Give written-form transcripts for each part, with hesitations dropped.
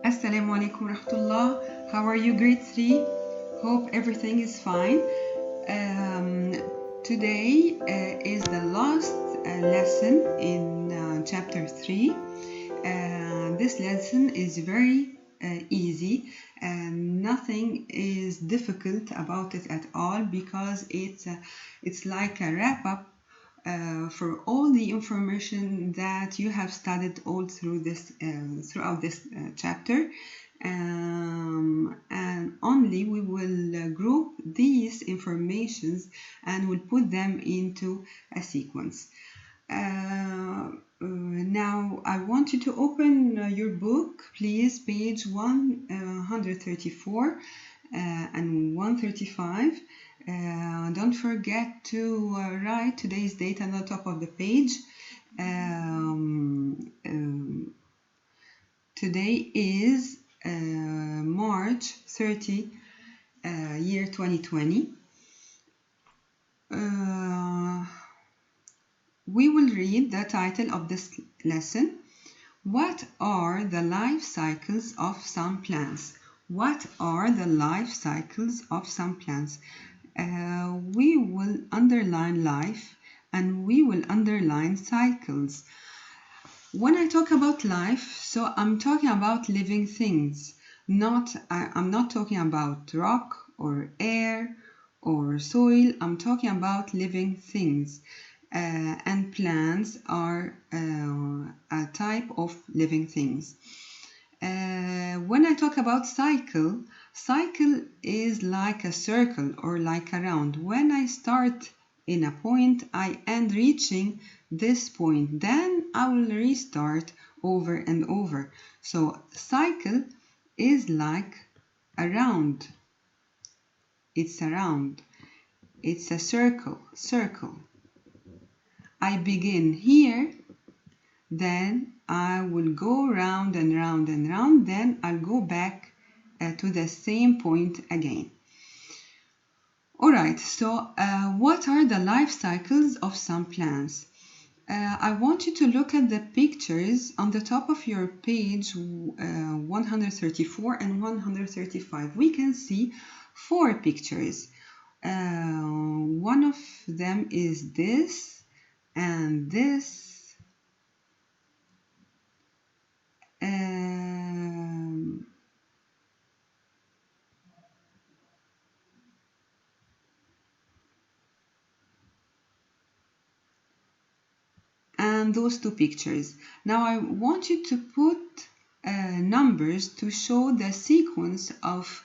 Assalamu alaikum rahmatullah. How are you, grade 3? Hope everything is fine. Today is the last lesson in chapter 3. This lesson is very easy and nothing is difficult about it at all because it's like a wrap-up for all the information that you have studied all through this throughout this chapter, and only we will group these informations and we'll put them into a sequence. Now I want you to open your book, please, page 134 and 135. Don't forget to write today's date on the top of the page. Today is March 30, year 2020. We will read the title of this lesson. What are the life cycles of some plants? What are the life cycles of some plants? We will underline life and we will underline cycles. When I talk about life, so I'm talking about living things. I'm not talking about rock or air or soil. I'm talking about living things. And plants are a type of living things. When I talk about cycle is like a circle or like a round. When I start in a point, I end reaching this point. Then I will restart over and over. So cycle is like a round. It's a round. It's a circle. I begin here, then I will go round and round and round, then I'll go back to the same point again. Alright, so what are the life cycles of some plants? I want you to look at the pictures on the top of your page 134 and 135. We can see 4 pictures. One of them is this and this. And those 2 pictures. Now I want you to put numbers to show the sequence of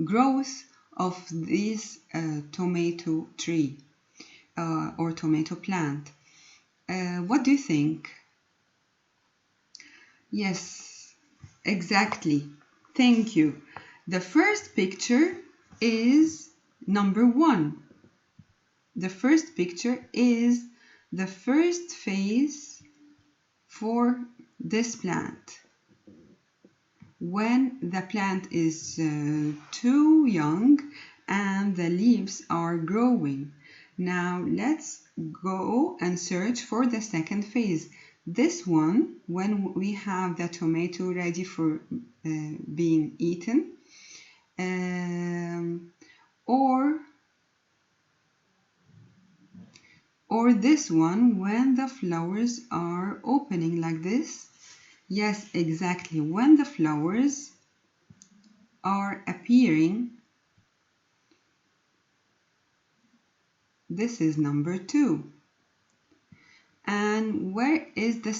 growth of this tomato tree or tomato plant. What do you think? Yes, exactly. Thank you. The first picture is number 1. The first picture is the first phase for this plant. When the plant is too young and the leaves are growing. Now let's go and search for the second phase. This one, when we have the tomato ready for being eaten, or this one when the flowers are opening like this. Yes, exactly. When the flowers are appearing, this is number 2. And where is the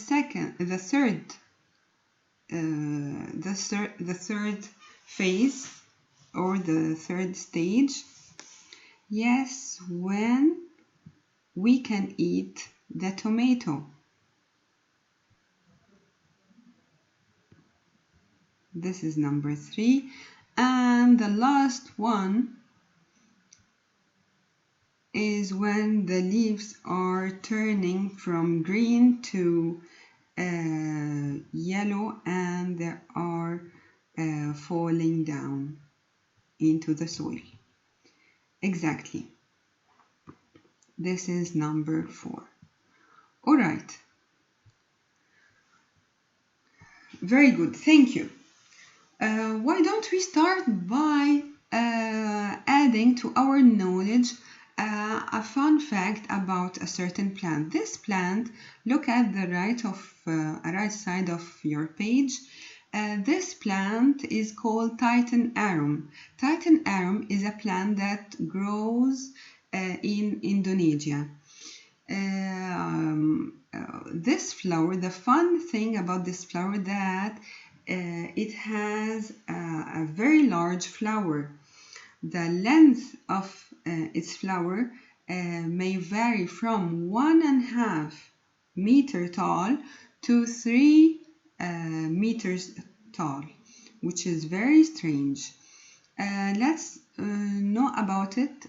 third phase or the third stage? Yes, when we can eat the tomato. This is number 3. And the last one is when the leaves are turning from green to yellow and they are falling down into the soil. Exactly. This is number 4. All right. Very good. Thank you. Why don't we start by adding to our knowledge a fun fact about a certain plant. This plant, look at the right side of your page. This plant is called Titan arum. Titan arum is a plant that grows in Indonesia. This flower, the fun thing about this flower that it has a very large flower. The length of its flower may vary from 1.5 meter tall to 3 meters tall, which is very strange. Let's know about it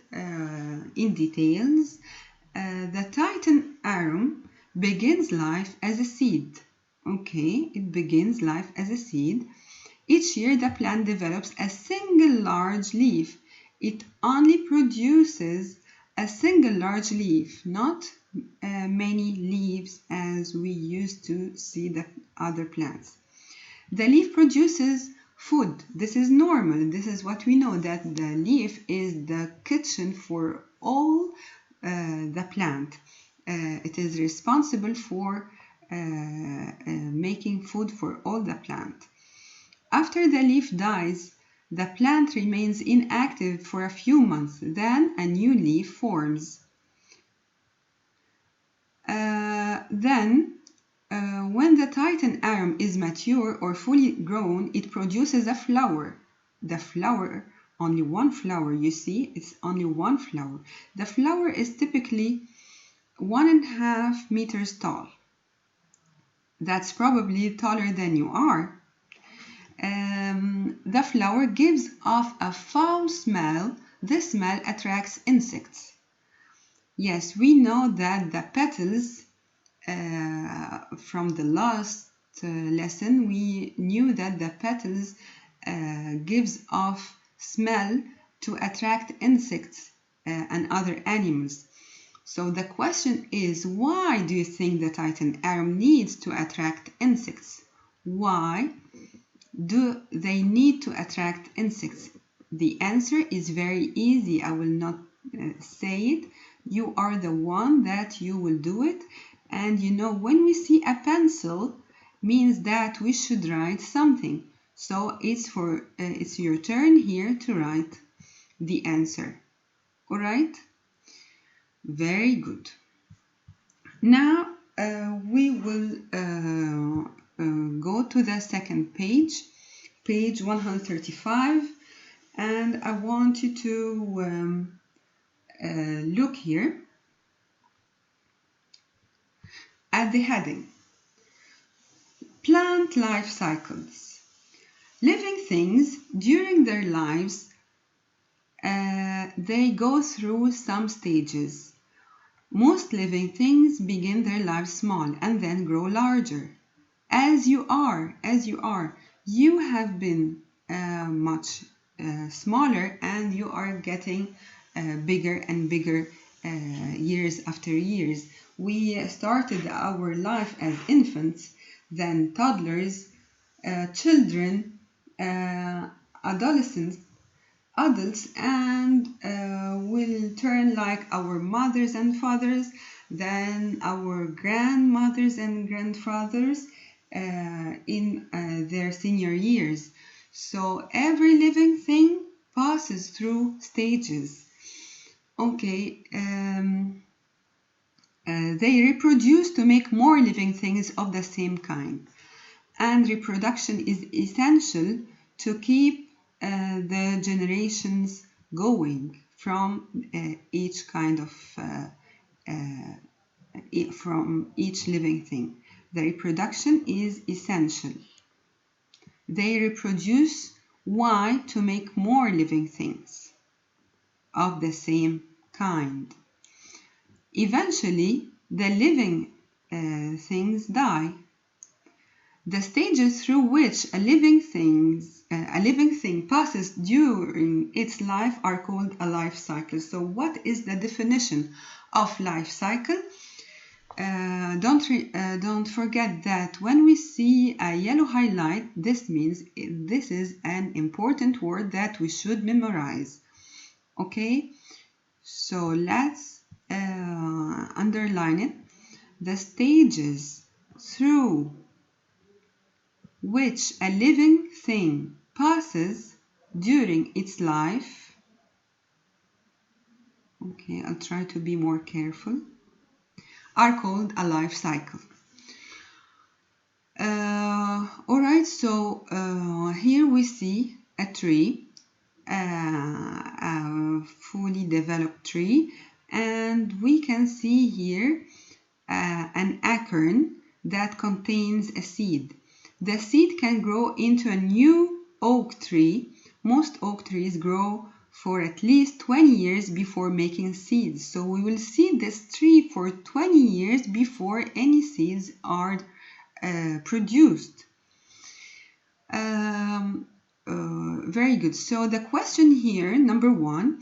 in details. The Titan arum begins life as a seed. Okay, it begins life as a seed. Each year the plant develops a single large leaf. It only produces a single large leaf, not many leaves as we used to see the other plants. The leaf produces food. This is normal. This is what we know, that the leaf is the kitchen for all the plant. It is responsible for making food for all the plant. After the leaf dies, the plant remains inactive for a few months. Then a new leaf forms. When the Titan arum is mature or fully grown, it produces a flower. The flower, only one flower, you see, it's only one flower. The flower is typically 1.5 meters tall. That's probably taller than you are. The flower gives off a foul smell. This smell attracts insects. Yes, we know that the petals, from the last lesson, we knew that the petals gives off smell to attract insects and other animals. So the question is, why do you think the Titan arum needs to attract insects? Why do they need to attract insects? The answer is very easy. I will not say it. You are the one that you will do it. And you know, when we see a pencil, means that we should write something. So it's your turn here to write the answer. All right? Very good. Now we will go to the second page, page 135, and I want you to look here at the heading. Plant life cycles. Living things during their lives, they go through some stages. Most living things begin their lives small and then grow larger. As you are, you have been much smaller and you are getting bigger and bigger years after years. We started our life as infants, then toddlers, children, adolescents, adults, and will turn like our mothers and fathers, then our grandmothers and grandfathers in their senior years. So every living thing passes through stages. Okay, they reproduce to make more living things of the same kind. And reproduction is essential to keep the generations going from each kind of from each living thing. The reproduction is essential. They reproduce. Why? To make more living things of the same kind. Eventually, the living things die. The stages through which a living thing passes during its life are called a life cycle. So what is the definition of life cycle? don't forget that when we see a yellow highlight, this means this is an important word that we should memorize. Okay, so let's underline it. The stages through which a living thing passes during its life. Okay, I'll try to be more careful. Are called a life cycle. Alright, so here we see a tree, a fully developed tree, and we can see here an acorn that contains a seed. The seed can grow into a new oak tree. Most oak trees grow for at least 20 years before making seeds. So we will see this tree for 20 years before any seeds are produced. Very good. So the question here, number 1,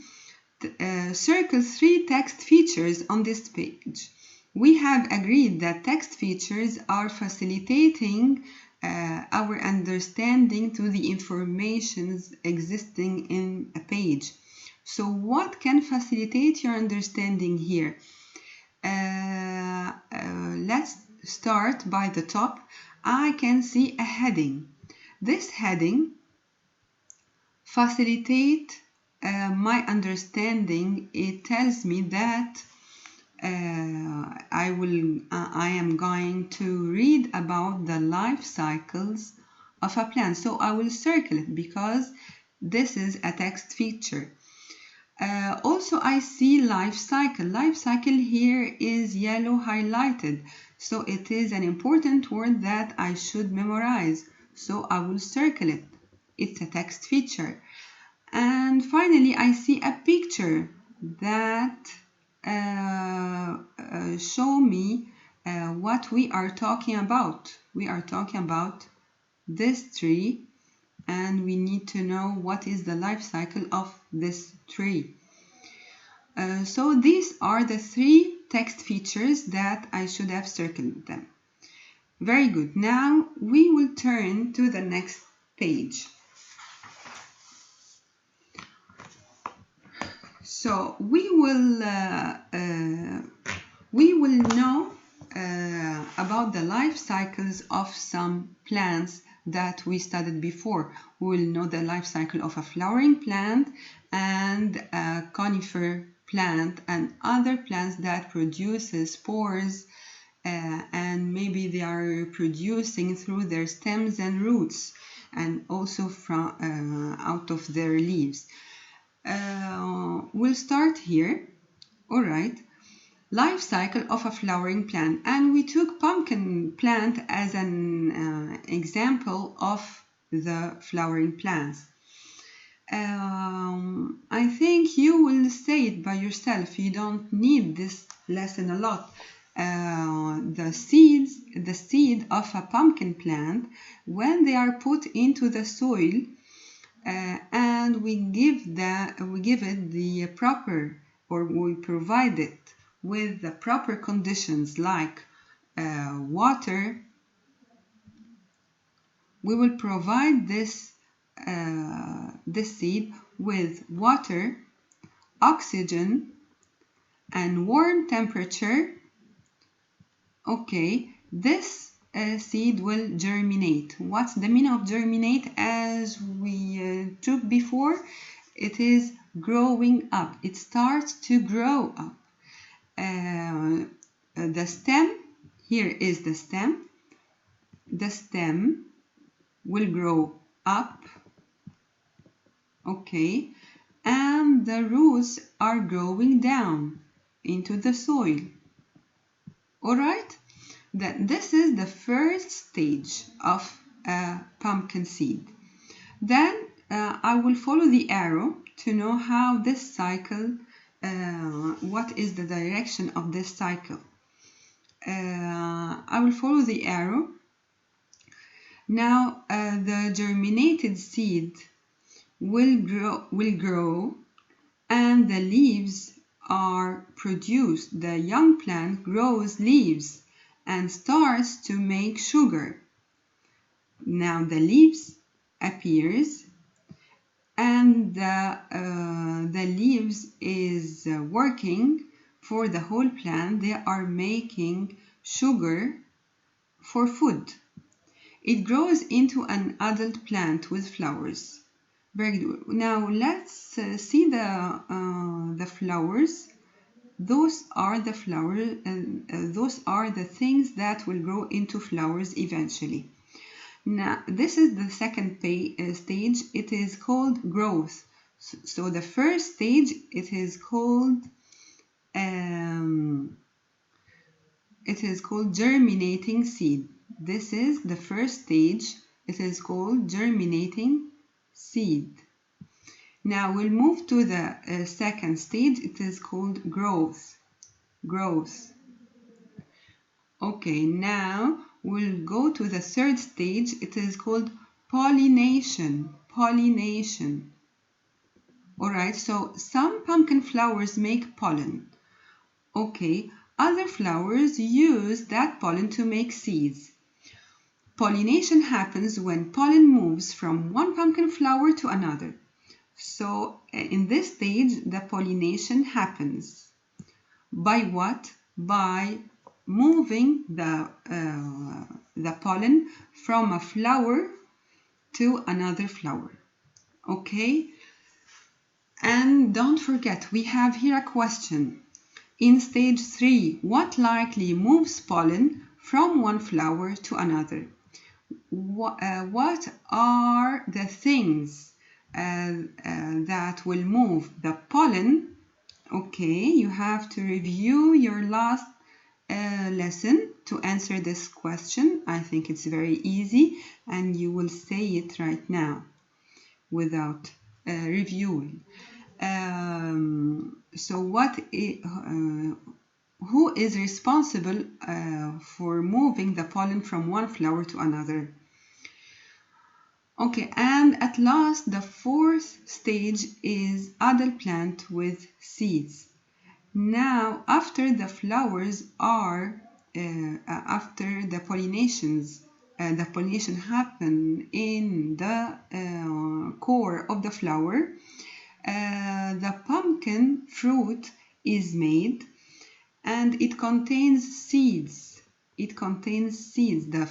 circle 3 text features on this page. We have agreed that text features are facilitating our understanding to the information existing in a page. So what can facilitate your understanding here? Let's start by the top. I can see a heading. This heading facilitates my understanding. It tells me that I am going to read about the life cycles of a plant. So I will circle it because this is a text feature. Also, I see life cycle. Life cycle here is yellow highlighted. So it is an important word that I should memorize. So I will circle it. It's a text feature. And finally, I see a picture that show me what we are talking about. We are talking about this tree, and we need to know what is the life cycle of this tree. So these are the 3 text features that I should have circled them. Very good. Now we will turn to the next page. So we will know about the life cycles of some plants that we studied before. We will know the life cycle of a flowering plant and a conifer plant and other plants that produces spores, and maybe they are producing through their stems and roots, and also from out of their leaves. We'll start here. All right. Life cycle of a flowering plant, and we took pumpkin plant as an example of the flowering plants. I think you will say it by yourself. You don't need this lesson a lot. The seed of a pumpkin plant, when they are put into the soil, and we give it the proper, or we provide it with the proper conditions like water. We will provide this seed with water, oxygen, and warm temperature. Okay, this seed will germinate. What's the meaning of germinate? As we took before, it is growing up. It starts to grow up. The stem, here is the stem. The stem will grow up. Okay, and the roots are growing down into the soil. All right, this is the first stage of a pumpkin seed. Then I will follow the arrow to know how this cycle, what is the direction of this cycle. I will follow the arrow. Now the germinated seed will grow and the leaves are produced. The young plant grows leaves and starts to make sugar. Now the leaves appears, and the leaves is working for the whole plant. They are making sugar for food. It grows into an adult plant with flowers. Very good. Now let's see the flowers. Those are the flowers, those are the things that will grow into flowers eventually. Now, this is the second stage. It is called growth. So the first stage, it is called germinating seed. This is the first stage. It is called germinating seed. Now we'll move to the second stage. It is called growth. Growth. Okay, now we'll go to the third stage. It is called pollination. Pollination. Alright, so some pumpkin flowers make pollen. Okay, other flowers use that pollen to make seeds. Pollination happens when pollen moves from one pumpkin flower to another. So in this stage, the pollination happens. By what? By moving the pollen from a flower to another flower. Okay? And don't forget, we have here a question. In stage 3, what likely moves pollen from one flower to another? What are the things that will move the pollen? Okay, you have to review your last lesson to answer this question. I think it's very easy and you will say it right now without reviewing. So who is responsible for moving the pollen from one flower to another? Okay, and at last, the fourth stage is adult plant with seeds. Now, after the flowers are, after the pollination happen in the core of the flower, the pumpkin fruit is made, and it contains seeds. It contains seeds. The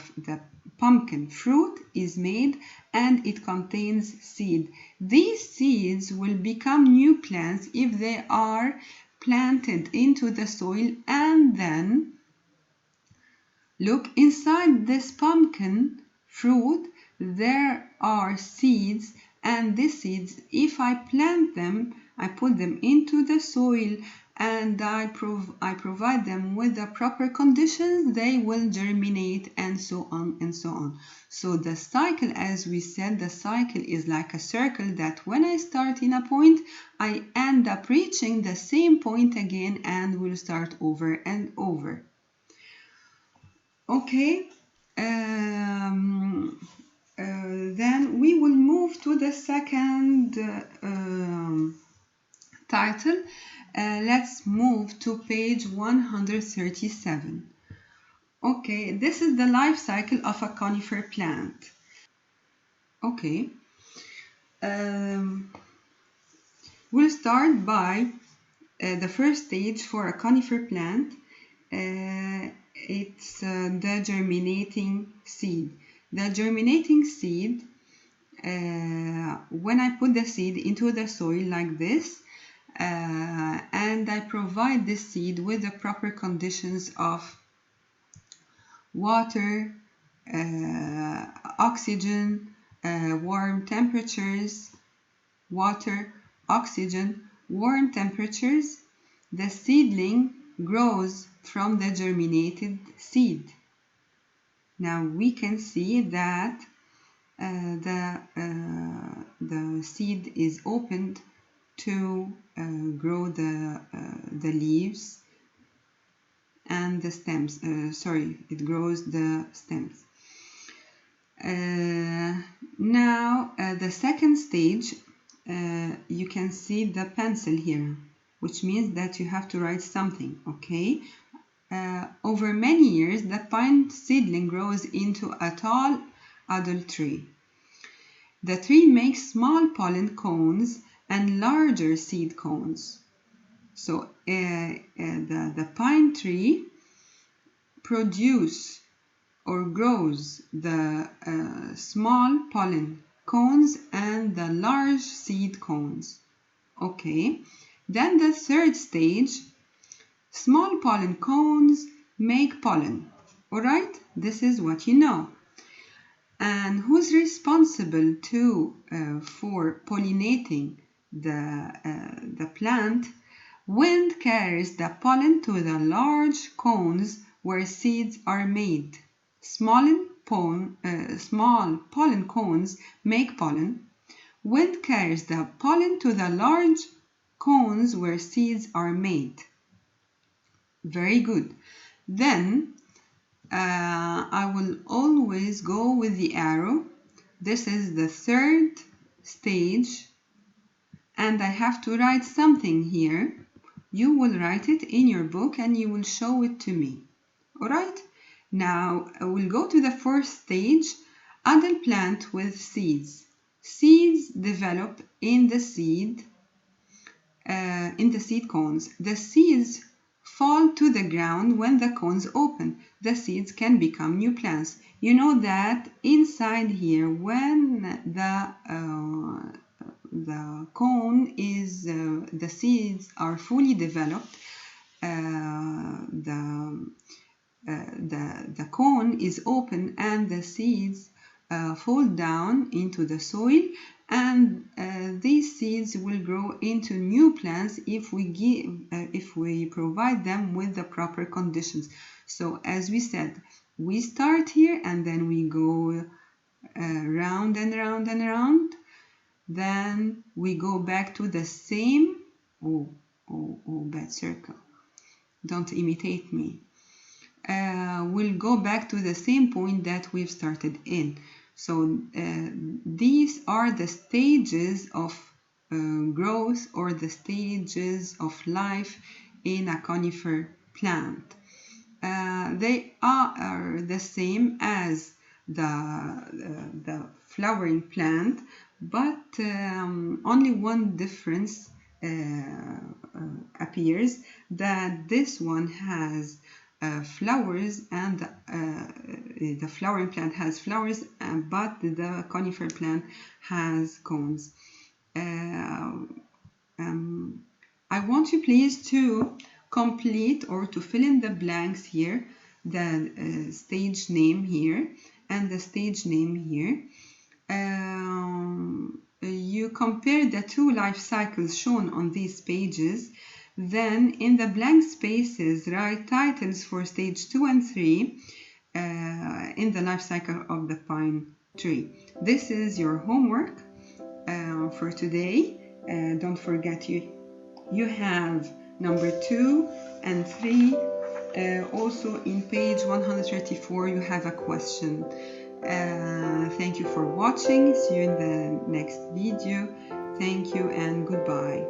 pumpkin fruit is made and it contains seed. These seeds will become new plants if they are planted into the soil, and then look inside this pumpkin fruit. There are seeds, and these seeds, if I plant them, I put them into the soil and I provide them with the proper conditions, they will germinate, and so on and so on. So the cycle, as we said, the cycle is like a circle that when I start in a point, I end up reaching the same point again and will start over and over. Okay, then we will move to the second title. Let's move to page 137. Okay, this is the life cycle of a conifer plant. Okay, we'll start by the first stage for a conifer plant. It's the germinating seed. The germinating seed, when I put the seed into the soil like this, and I provide this seed with the proper conditions of water, oxygen, warm temperatures, water, oxygen, warm temperatures, the seedling grows from the germinated seed. Now we can see that the seed is opened to grow the leaves and the stems. It grows the stems. Now the second stage, you can see the pencil here, which means that you have to write something. Okay, Over many years, the pine seedling grows into a tall adult tree. The tree makes small pollen cones and larger seed cones. So the pine tree produces or grows the small pollen cones and the large seed cones. Okay, then the third stage, small pollen cones make pollen. All right, this is what you know. And who's responsible for pollinating the plant? Wind carries the pollen to the large cones where seeds are made. Small pollen cones make pollen. Wind carries the pollen to the large cones where seeds are made. Very good. Then I will always go with the arrow. This is the third stage, and I have to write something here. You will write it in your book and you will show it to me. Alright? Now we'll go to the fourth stage, adult plant with seeds. Seeds develop in the seed cones. The seeds fall to the ground when the cones open. The seeds can become new plants. You know that inside here, when the cone is, the seeds are fully developed, the cone is open and the seeds fall down into the soil, and these seeds will grow into new plants if we provide them with the proper conditions. So as we said, we start here and then we go round and round and round. Then we go back to the same, bad circle. Don't imitate me. We'll go back to the same point that we've started in. So these are the stages of growth or the stages of life in a conifer plant. They are the same as the flowering plant, but only one difference appears, that this one has flowers, and the flowering plant has flowers, but the conifer plant has cones. I want you please to complete or to fill in the blanks here, the stage name here and the stage name here. You compare the two life cycles shown on these pages. Then in the blank spaces, write titles for stage 2 and 3 in the life cycle of the pine tree. This is your homework for today. Don't forget you have number 2 and 3. Also in page 134 you have a question. Thank you for watching. See you in the next video. Thank you and goodbye.